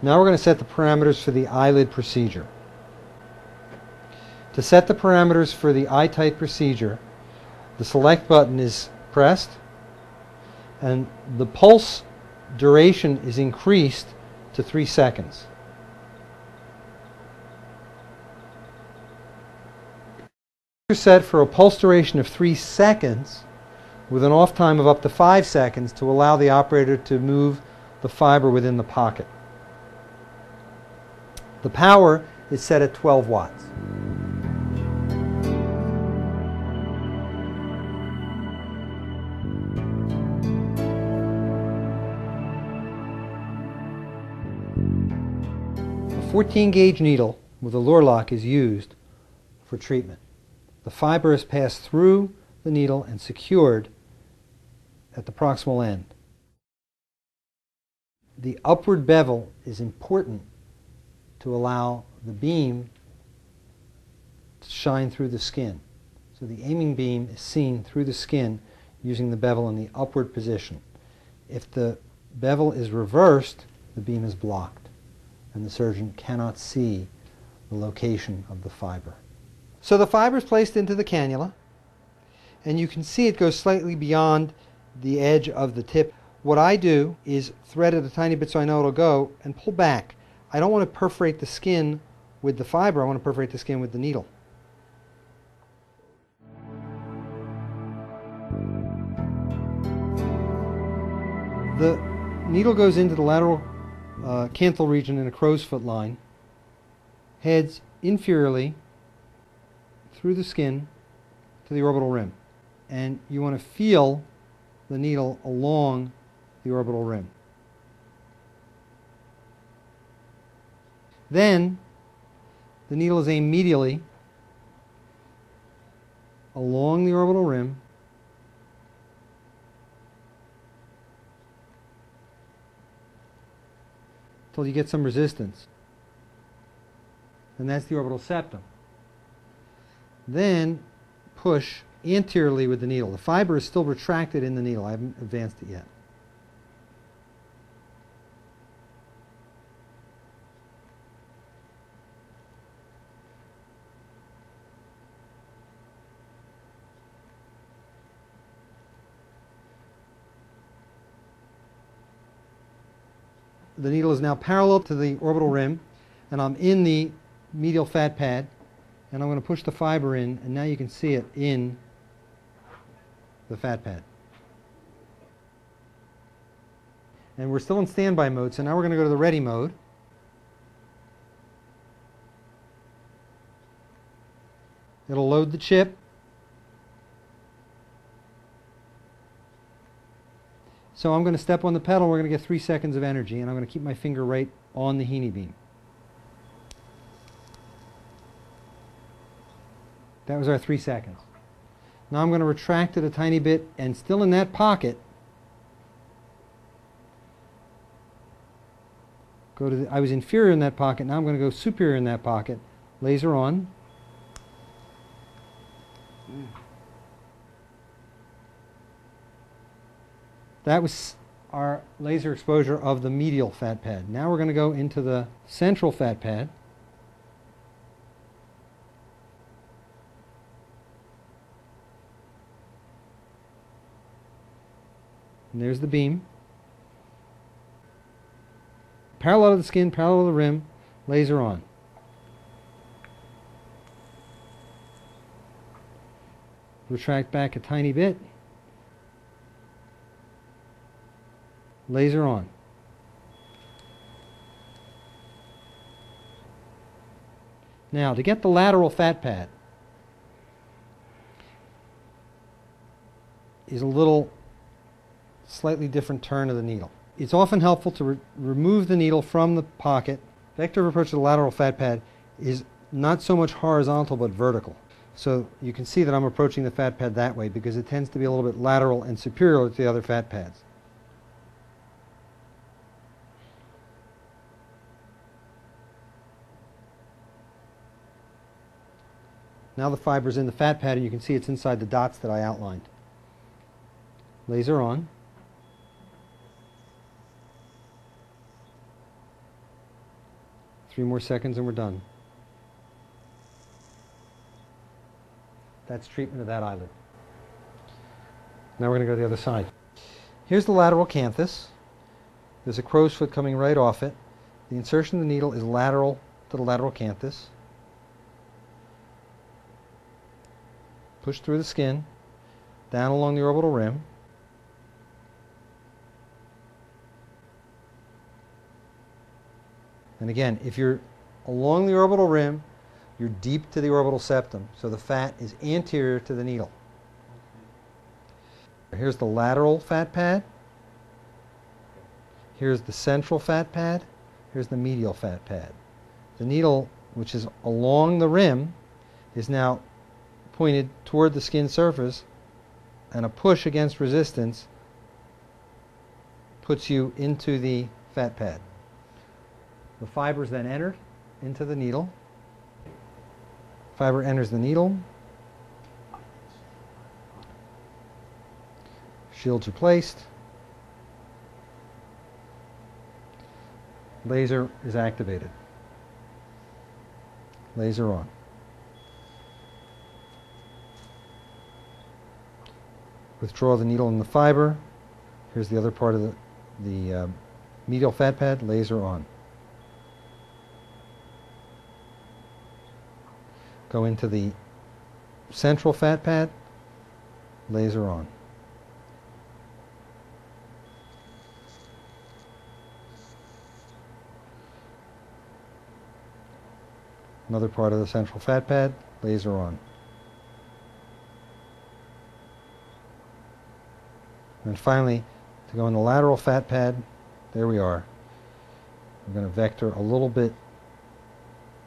Now we're going to set the parameters for the eyelid procedure. To set the parameters for the eye tight procedure, the select button is pressed and the pulse duration is increased to 3 seconds. Set for a pulse duration of 3 seconds with an off time of up to 5 seconds to allow the operator to move the fiber within the pocket. The power is set at 12 watts. A 14 gauge needle with a lure lock is used for treatment. The fiber is passed through the needle and secured at the proximal end. The upward bevel is important to allow the beam to shine through the skin. So the aiming beam is seen through the skin using the bevel in the upward position. If the bevel is reversed, the beam is blocked and the surgeon cannot see the location of the fiber. So the fiber is placed into the cannula and you can see it goes slightly beyond the edge of the tip. What I do is thread it a tiny bit so I know it'll go and pull back. I don't want to perforate the skin with the fiber, I want to perforate the skin with the needle. The needle goes into the lateral canthal region in a crow's foot line, heads inferiorly through the skin to the orbital rim. And you want to feel the needle along the orbital rim. Then the needle is aimed medially along the orbital rim until you get some resistance. And that's the orbital septum. Then push anteriorly with the needle. The fiber is still retracted in the needle. I haven't advanced it yet. The needle is now parallel to the orbital rim and I'm in the medial fat pad and I'm going to push the fiber in and now you can see it in the fat pad. And we're still in standby mode, so now we're going to go to the ready mode. It'll load the chip. So I'm going to step on the pedal, we're going to get 3 seconds of energy, and I'm going to keep my finger right on the Heaney beam. That was our 3 seconds. Now I'm going to retract it a tiny bit, and still in that pocket, I was inferior in that pocket, now I'm going to go superior in that pocket. Laser on. That was our laser exposure of the medial fat pad. Now we're going to go into the central fat pad. And there's the beam. Parallel to the skin, parallel to the rim, laser on. Retract back a tiny bit. Laser on. Now, to get the lateral fat pad is a little slightly different turn of the needle. It's often helpful to remove the needle from the pocket. Vector of approach to the lateral fat pad is not so much horizontal but vertical. So you can see that I'm approaching the fat pad that way because it tends to be a little bit lateral and superior to the other fat pads. Now the fiber's in the fat pad and you can see it's inside the dots that I outlined. Laser on. 3 more seconds and we're done. That's treatment of that eyelid. Now we're going to go to the other side. Here's the lateral canthus. There's a crow's foot coming right off it. The insertion of the needle is lateral to the lateral canthus. Push through the skin, down along the orbital rim. And again, if you're along the orbital rim, you're deep to the orbital septum, so the fat is anterior to the needle. Here's the lateral fat pad. Here's the central fat pad. Here's the medial fat pad. The needle, which is along the rim, is now pointed toward the skin surface, and a push against resistance puts you into the fat pad. The fiber is then entered into the needle. Fiber enters the needle. Shields are placed. Laser is activated. Laser on. Withdraw the needle and the fiber. Here's the other part of the medial fat pad. Laser on. Go into the central fat pad. Laser on. Another part of the central fat pad. Laser on. And finally, to go in the lateral fat pad, there we are. I'm going to vector a little bit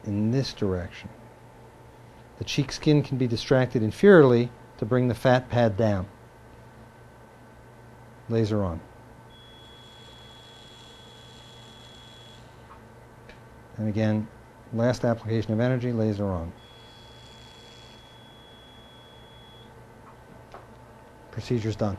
in this direction. The cheek skin can be distracted inferiorly to bring the fat pad down. Laser on. And again, last application of energy, laser on. Procedure's done.